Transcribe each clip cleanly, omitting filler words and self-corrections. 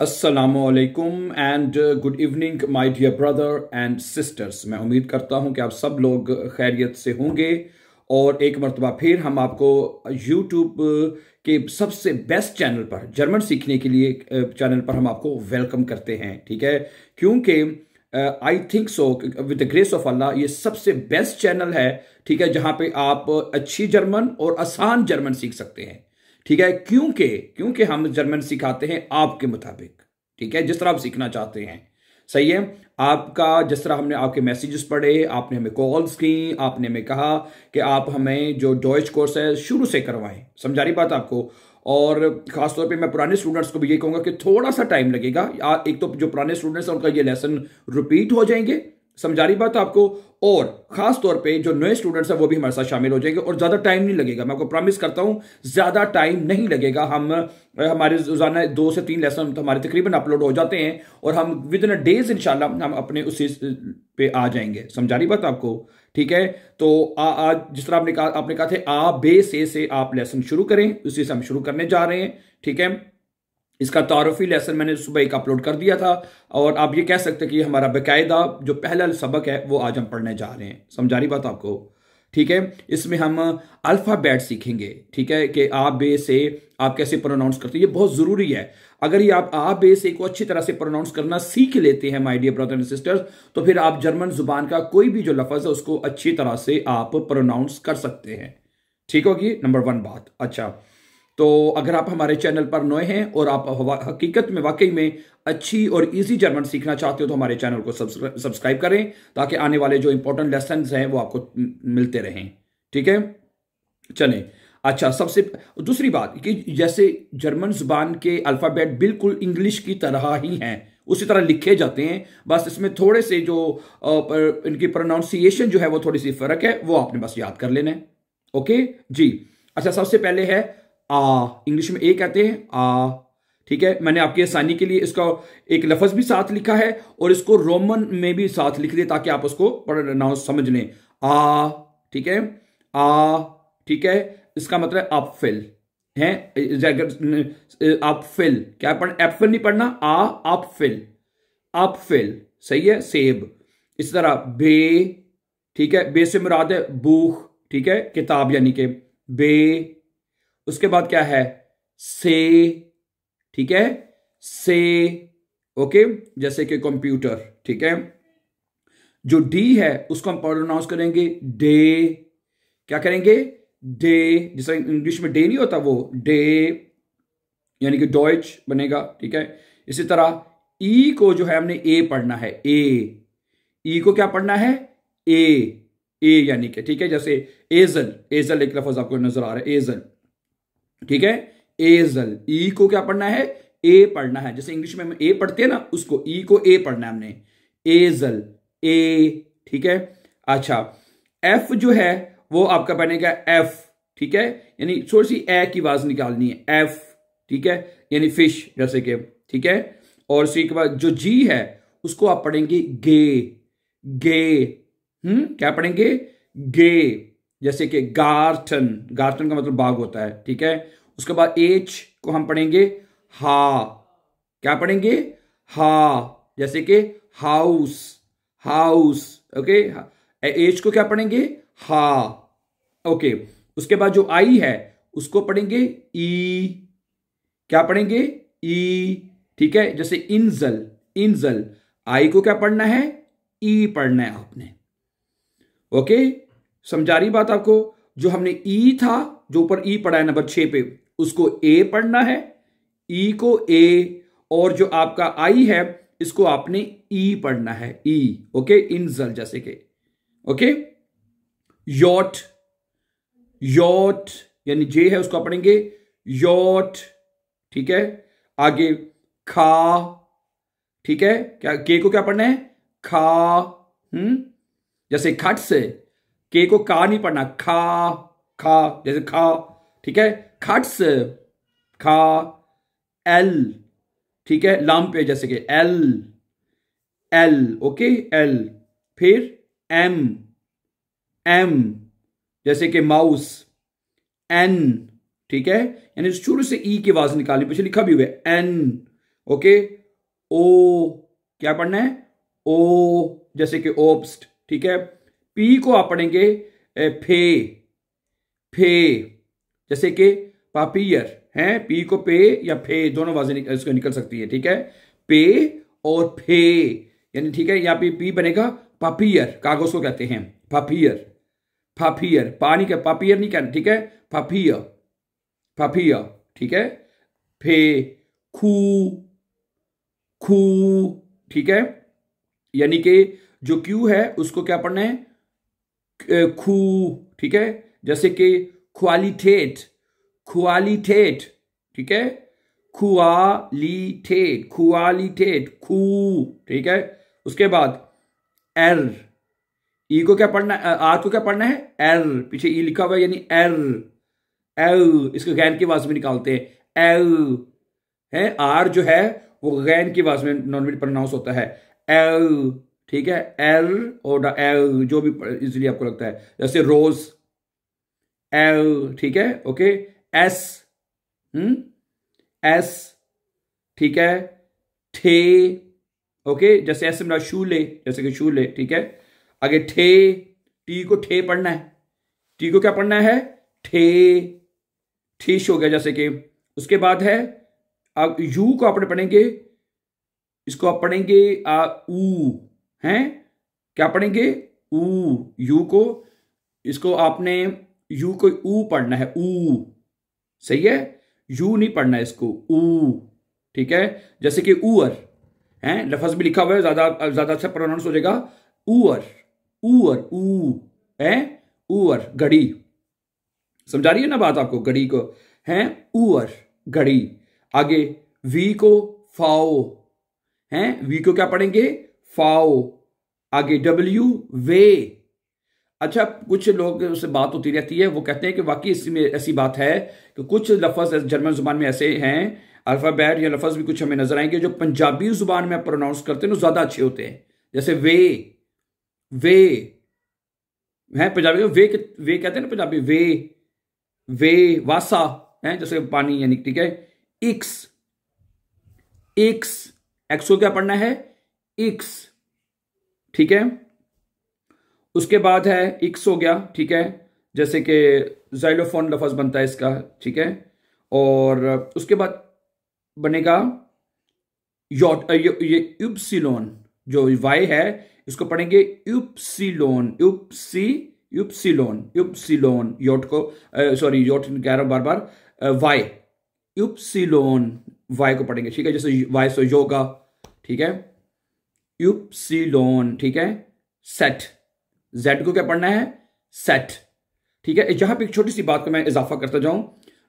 अस्सलामुअलैकुम and good evening my dear brother and sisters. मैं उम्मीद करता हूं कि आप सब लोग खैरियत से होंगे और एक मरतबा फिर हम आपको यूट्यूब के सबसे बेस्ट चैनल पर जर्मन सीखने के लिए चैनल पर हम आपको वेलकम करते हैं। ठीक है, क्योंकि I think so with the grace of Allah ये सबसे बेस्ट चैनल है। ठीक है, जहां पे आप अच्छी जर्मन और आसान जर्मन सीख सकते हैं। ठीक है, क्योंकि क्योंकि हम जर्मन सिखाते हैं आपके मुताबिक। ठीक है, जिस तरह आप सीखना चाहते हैं। सही है, आपका जिस तरह हमने आपके मैसेजेस पढ़े, आपने हमें कॉल्स की, आपने हमें कहा कि आप हमें जो डॉइच कोर्स है शुरू से करवाएं। समझा रही बात आपको। और खासतौर पे मैं पुराने स्टूडेंट्स को भी ये कहूंगा कि थोड़ा सा टाइम लगेगा। एक तो जो पुराने स्टूडेंट्स हैं उनका ये लेसन रिपीट हो जाएंगे। समझा रही बात आपको। और खास तौर पे जो नए स्टूडेंट्स हैं वो भी हमारे साथ शामिल हो जाएंगे और ज्यादा टाइम नहीं लगेगा। मैं आपको प्रॉमिस करता हूं ज्यादा टाइम नहीं लगेगा। हम हमारे रोजाना 2 से 3 लेसन हमारे तकरीबन अपलोड हो जाते हैं और हम विद इन डेज इंशाल्लाह हम अपने उसी पे आ जाएंगे। समझा रही बात आपको। ठीक है, तो आज जिस तरह आपने कहा थे आ बे से आप लेसन शुरू करें, उसी से हम शुरू करने जा रहे हैं। ठीक है, इसका तारुफी लेसन मैंने सुबह एक अपलोड कर दिया था और आप ये कह सकते हैं कि हमारा बाकायदा जो पहला सबक है वो आज हम पढ़ने जा रहे हैं। समझा रही बात आपको। ठीक है, इसमें हम अल्फाबेट सीखेंगे। ठीक है, कि आ बे से आप कैसे प्रोनाउंस करते हैं, ये बहुत जरूरी है। अगर ये आप आ बे से को अच्छी तरह से प्रोनाउंस करना सीख लेते हैं my dear brother and sisters, तो फिर आप जर्मन जुबान का कोई भी जो लफ्ज है उसको अच्छी तरह से आप प्रोनाउंस कर सकते हैं। ठीक होगी, नंबर 1 बात। अच्छा, तो अगर आप हमारे चैनल पर नए हैं और आप हकीकत में वाकई में अच्छी और इजी जर्मन सीखना चाहते हो तो हमारे चैनल को सब्सक्राइब करें ताकि आने वाले जो इंपॉर्टेंट लेसन हैं वो आपको मिलते रहें। ठीक है, चलें। अच्छा, सबसे दूसरी बात कि जैसे जर्मन जुबान के अल्फ़ाबेट बिल्कुल इंग्लिश की तरह ही हैं, उसी तरह लिखे जाते हैं, बस इसमें थोड़े से जो इनकी प्रोनाउंसिएशन जो है वो थोड़ी सी फर्क है, वो आपने बस याद कर लेना है। ओके जी। अच्छा, सबसे पहले है आ। इंग्लिश में ए कहते हैं, आ। ठीक है, मैंने आपकी आसानी के लिए इसका एक लफ्ज भी साथ लिखा है और इसको रोमन में भी साथ लिख दिया ताकि आप उसको प्रोनाउंस समझ लें। आ। ठीक है, आ। ठीक है, इसका मतलब अपफिल है। अपफिल क्या पढ़ना, एप्पल नहीं पढ़ना, आ अपफिल। अपफिल सही है, सेब। इस तरह बे। ठीक है, बे से मुराद है बुख। ठीक है, किताब यानी कि बे। उसके बाद क्या है, से। ठीक है, से। ओके, जैसे कि कंप्यूटर। ठीक है, जो डी है उसको हम प्रोनाउंस करेंगे डे। क्या करेंगे, डे। जैसे इंग्लिश में डे नहीं होता, वो डे यानी कि डॉइच बनेगा। ठीक है, इसी तरह ई को जो है हमने ए पढ़ना है, ए। ई को क्या पढ़ना है, ए। ए यानी कि ठीक है, जैसे एजल। एजल एक लफ्ज आपको नजर आ रहा है, एजल। ठीक है, एजल। ई को क्या पढ़ना है, ए पढ़ना है। जैसे इंग्लिश में हम ए पढ़ते हैं ना, उसको ई को ए पढ़ना है हमने, एजल, ए। ठीक है, अच्छा, एफ जो है वो आपका बनेगा एफ। ठीक है, यानी थोड़ी सी ए की आवाज निकालनी है, एफ। ठीक है, यानी फिश जैसे कि। ठीक है, और उसी के बाद जो जी है उसको आप पढ़ेंगे गे। गे। क्या पढ़ेंगे, गे। जैसे कि गार्टन। गार्टन का मतलब बाग होता है। ठीक है, उसके बाद एच को हम पढ़ेंगे हा। क्या पढ़ेंगे, हा। जैसे कि हाउस। हाउस। ओके, एच को क्या पढ़ेंगे, हा। ओके, उसके बाद जो आई है उसको पढ़ेंगे ई। क्या पढ़ेंगे, ई। ठीक है, जैसे इंजल। इंजल। आई को क्या पढ़ना है, ई पढ़ना है आपने। ओके, समझा रही बात आपको। जो हमने ई था, जो ऊपर ई पढ़ा है नंबर 6 पे, उसको ए पढ़ना है, ई को ए। और जो आपका आई है इसको आपने ई पढ़ना है, ई। ओके, इंजल जैसे के। Okay, yacht. यॉट यानी जे है उसको पढ़ेंगे यॉट। ठीक है, आगे खा। ठीक है, क्या के को क्या पढ़ना है, खा। जैसे खट से के को का नहीं पढ़ना, खा। खा जैसे खा। ठीक है, खट से खा। एल। ठीक है, लाम पे जैसे कि एल। एल। Okay, L. फिर एम। एम जैसे कि माउस, एन। ठीक है, यानी शुरू से ई की आवाज निकालनी, पीछे लिखा भी हुआ है एन। ओके। ओ क्या पढ़ना है? ओ जैसे कि ओब्स्ट, ठीक है। पी को आप पढ़ेंगे फे, फे जैसे कि पापियर है। पी को पे या फे दोनों आवाजें इसको निकल सकती है, ठीक है। पे और फे यानी, ठीक है, यहाँ पे पी बनेगा पापियर, कागज को कहते हैं पापियर, पापियर, पानी का पापियर नहीं कहना, ठीक है। पापियर, पापियर, ठीक है। फे, खू, खू, ठीक है। यानी कि जो क्यू है उसको क्या पढ़ना है? खू, ठीक है। जैसे कि क्वालिटेट, क्वालिटेट, ठीक है। क्वालिटेट, क्वालिटेट, खू, ठीक है। उसके बाद एर, ई को क्या पढ़ना है? आर को क्या पढ़ना है? एर, पीछे ई लिखा हुआ है यानी एर, एल, इसको गैन की आवाज में निकालते हैं, एल है। आर जो है वो गैन की आवाज में नॉर्मली प्रोनाउंस होता है, एल, ठीक है। एल और एल जो भी इजीली आपको लगता है, जैसे रोज, एल, ठीक है, ओके। एस, एस, ठीक है। थे, ओके, जैसे ऐसे मेरा शूले, जैसे कि शूले, ठीक है। आगे ठे, टी को ठे पढ़ना है, टी को क्या पढ़ना है? ठे, ठीश हो गया जैसे कि। उसके बाद है अब यू को आपने पढ़ेंगे, इसको आप पढ़ेंगे ऊ, हैं, क्या पढ़ेंगे? ऊ, यू को, इसको आपने यू को ऊ पढ़ना है, ऊ, सही है। यू नहीं पढ़ना है इसको, ऊ, ठीक है। जैसे कि ऊअर है, लफ्ज भी लिखा हुआ है, ज्यादा ज्यादा अच्छा प्रोनाउंस हो जाएगा, ऊअर, ऊअर, ऊ है, ऊअर, घड़ी। समझा रही है ना बात आपको? घड़ी को है ऊअर, घड़ी। आगे वी को फाओ है, वी को क्या पढ़ेंगे? फाओ। आगे डब्ल्यू, वे। अच्छा, कुछ लोग से बात होती रहती है, वो कहते हैं कि वाकई इसमें ऐसी बात है कि कुछ लफ्ज जर्मन जुबान में ऐसे हैं, अल्फाबेट या लफ्ज भी कुछ हमें नजर आएंगे जो पंजाबी जुबान में प्रोनाउंस करते हैं तो ज्यादा अच्छे होते हैं। जैसे वे, वे है पंजाबी में, वे कहते हैं ना पंजाबी, वे वासा है, जैसे पानी यानी, ठीक है। इक्स, इक्स, एक्स को क्या पढ़ना है? इक्स, ठीक है। उसके बाद है इक्स हो गया, ठीक है। जैसे कि जाइलोफोन लफ्ज बनता है इसका, ठीक है। और उसके बाद बनेगा यॉट, ये युप्सिलोन, जो वाई है इसको पढ़ेंगे युप्सिलोन, युप्सिलोन, युप्सिलोन, योट को सॉरी योट कह रहा हूं बार बार, वाई, युप्सिलोन, वाई को पढ़ेंगे, ठीक है। जैसे वाई सो योगा, ठीक है, युप्सिलोन, ठीक है। सेट, जेड को क्या पढ़ना है? सेट, ठीक है। जहां पे एक छोटी सी बात को मैं इजाफा करता जाऊं,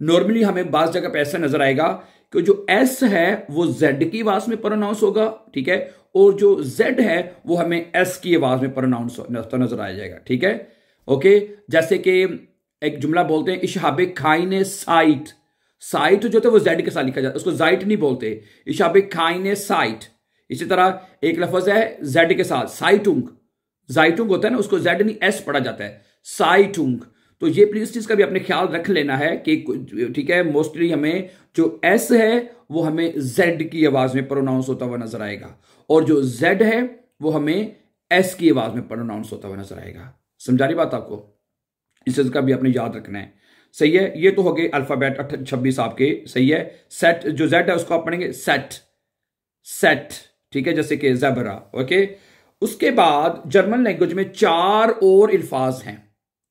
नॉर्मली हमें बाज जगह पे ऐसा नजर आएगा कि जो एस है वो जेड की आवाज में प्रोनाउंस होगा, ठीक है, और जो जेड है वो हमें एस की आवाज में प्रोनाउंस नजर आ जाएगा, ठीक है, ओके। जैसे कि एक जुमला बोलते हैं, इशहाबे खाइने साइट, साइट जो होता है वो जेड के साथ लिखा जाता है, उसको जाइट नहीं बोलते, इशहाबे खाइने साइट। इसी तरह एक लफ्ज है जेड के साथ, साइटुंग, जाइटुंग होता है ना, उसको जेड नहीं एस पढ़ा जाता है, साइटुंग। तो ये प्लीज चीज का भी अपने ख्याल रख लेना है कि, ठीक है, मोस्टली हमें जो एस है वो हमें जेड की आवाज में प्रोनाउंस होता हुआ नजर आएगा, और जो जेड है वो हमें एस की आवाज में प्रोनाउंस होता हुआ नजर आएगा। समझा रही बात आपको? इस चीज का भी आपने याद रखना है, सही है। ये तो हो गए अल्फाबेट 26 आपके, सही है। सेट, जो जेड है उसको आप पढ़ेंगे सेट, सेट, ठीक है, जैसे कि ज़ेबरा, ओके। उसके बाद जर्मन लैंग्वेज में 4 और अल्फाज हैं,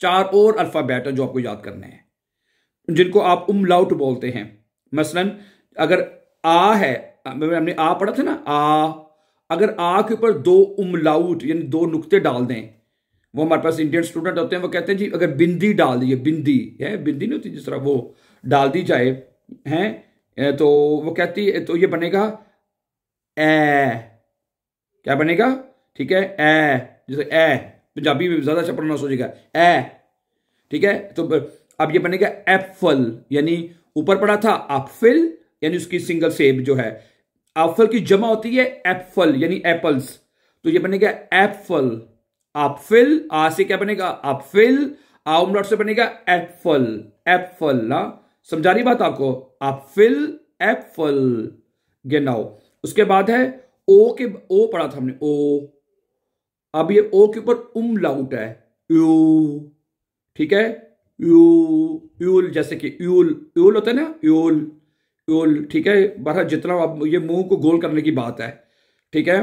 4 और अल्फाबेट है जो आपको याद करने हैं, जिनको आप उमलाउट बोलते हैं। मसलन अगर आ है, हमने आ पढ़ा था ना, आ, अगर आ के ऊपर 2 उमलाउट यानी 2 नुक्ते डाल दें, वो हमारे पास इंडियन स्टूडेंट होते हैं, वो कहते हैं जी अगर बिंदी डाल दी, बिंदी है, बिंदी नहीं होती जिस तरह, वो डाल दी जाए है, तो वो कहती है, तो ये बनेगा ए, क्या बनेगा? ठीक है, ए, जैसे ए पंजाबी में ज्यादा अच्छा प्रोनाउंस हो जाएगा, ए, ठीक है। तो अब ये बनेगा एप्पल, यानी ऊपर पढ़ा था एप्पल, यानी उसकी सिंगल सेब जो है, एप्पल की जमा होती है एप्पल यानी एप्पल्स, तो ये बनेगा एप्पल, एप्पल, आ से क्या बनेगा? एप्पल, आ उमलाउट से बनेगा एप्पल, एप्पल ना। समझा रही बात आपको? Apple, Apple, genau। उसके बाद है ओ के, ओ पढ़ा था हमने, ओ। अब ये ओ के ऊपर लाउट है, यू, ठीक है, यू, यूल, जैसे कि यूल, यूल होता है ना, यूल, यूल, ठीक है। बहरहाल जितना अब ये मुंह को गोल करने की बात है, ठीक है,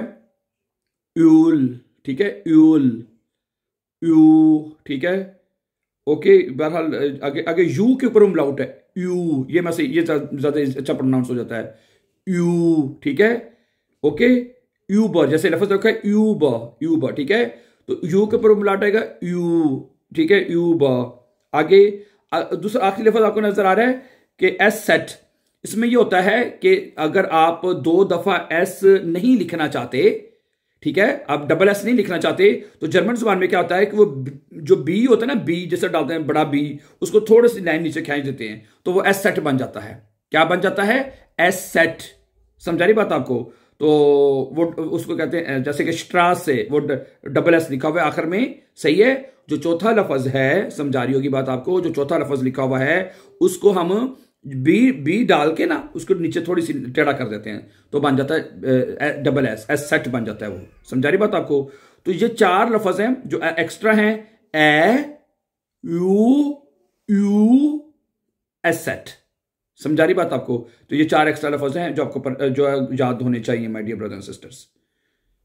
यूल, ठीक है, यूल, यू, ठीक है, ओके। बहरहाल आगे आगे यू के ऊपर लाउट है, यू, ये मैं से ये ज्यादा अच्छा प्रोनाउंस हो जाता है, यू, ठीक है, ओके। यूबर, जैसे लफ्ज रखा है यूबर, यूबर, ठीक है, तो यू के ऊपर लाउट आएगा, यू, ठीक है, यूबर। आगे दूसरा आखिरी लफ्ज आपको नजर आ रहा है कि एस सेट। इसमें ये होता है कि अगर आप 2 दफा एस नहीं लिखना चाहते, ठीक है, आप डबल एस नहीं लिखना चाहते, तो जर्मन जुबान में क्या होता है कि वो जो बी होता है ना, बी जैसे डालते हैं बड़ा बी, उसको थोड़ी सी लाइन नीचे खींच देते हैं, तो वो एस सेट बन जाता है। क्या बन जाता है? S set. समझा रही बात आपको? तो वो उसको कहते हैं, जैसे कि स्ट्रास से वो डबल एस लिखा हुआ है आखिर में, सही है। जो चौथा लफज है, समझा रही होगी बात आपको, जो चौथा लफज लिखा हुआ है उसको हम बी डाल के ना उसको नीचे थोड़ी सी टेढ़ा कर देते हैं, तो बन जाता है डबल एस, एस सेट बन जाता है वो। समझा रही बात आपको? तो ये 4 लफज हैं जो एक्स्ट्रा हैं, ए, यू, एस सेट। समझा रही बात आपको? तो ये 4 एक्स्ट्रा लफज हैं जो आपको जो याद होने चाहिए my dear brothers and sisters,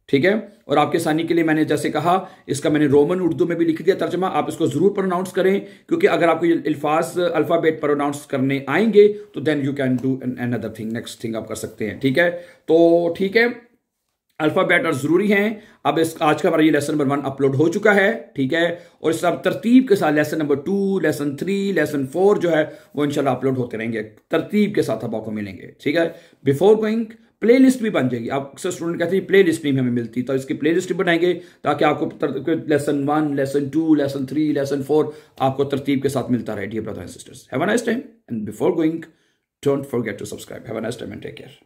ठीक है। और आपके आसानी के लिए मैंने जैसे कहा, इसका मैंने रोमन उर्दू में भी लिख दिया तर्जमा, आप इसको जरूर प्रोनाउंस करें, क्योंकि अगर आपको ये अल्फाज अल्फाबेट प्रोनाउंस करने आएंगे तो then you can do another thing, next thing आप कर सकते हैं, ठीक है। तो ठीक है, अल्फाबेट और जरूरी हैं। अब इस आज का हमारा ये लेसन नंबर 1 अपलोड हो चुका है, ठीक है। और इस अब तरतीब के साथ लेसन नंबर 2, लेसन 3, लेसन 4 जो है वो इंशाल्लाह अपलोड होते रहेंगे, तरतीब के साथ आप आपको मिलेंगे, ठीक है। बिफोर गोइंग प्ले लिस्ट भी बन जाएगी। आप अक्सर स्टूडेंट कहते हैं प्ले लिस्ट नहीं हमें मिलती, तो इसकी प्ले लिस्ट बनाएंगे ताकि आपको लेसन 1, लेसन 2, लेसन 3, लेसन 4 आपको तरतीब के साथ मिलता रहे। Dear brothers and sisters, have a nice time and before going don't forget to subscribe. Have a nice time and take care.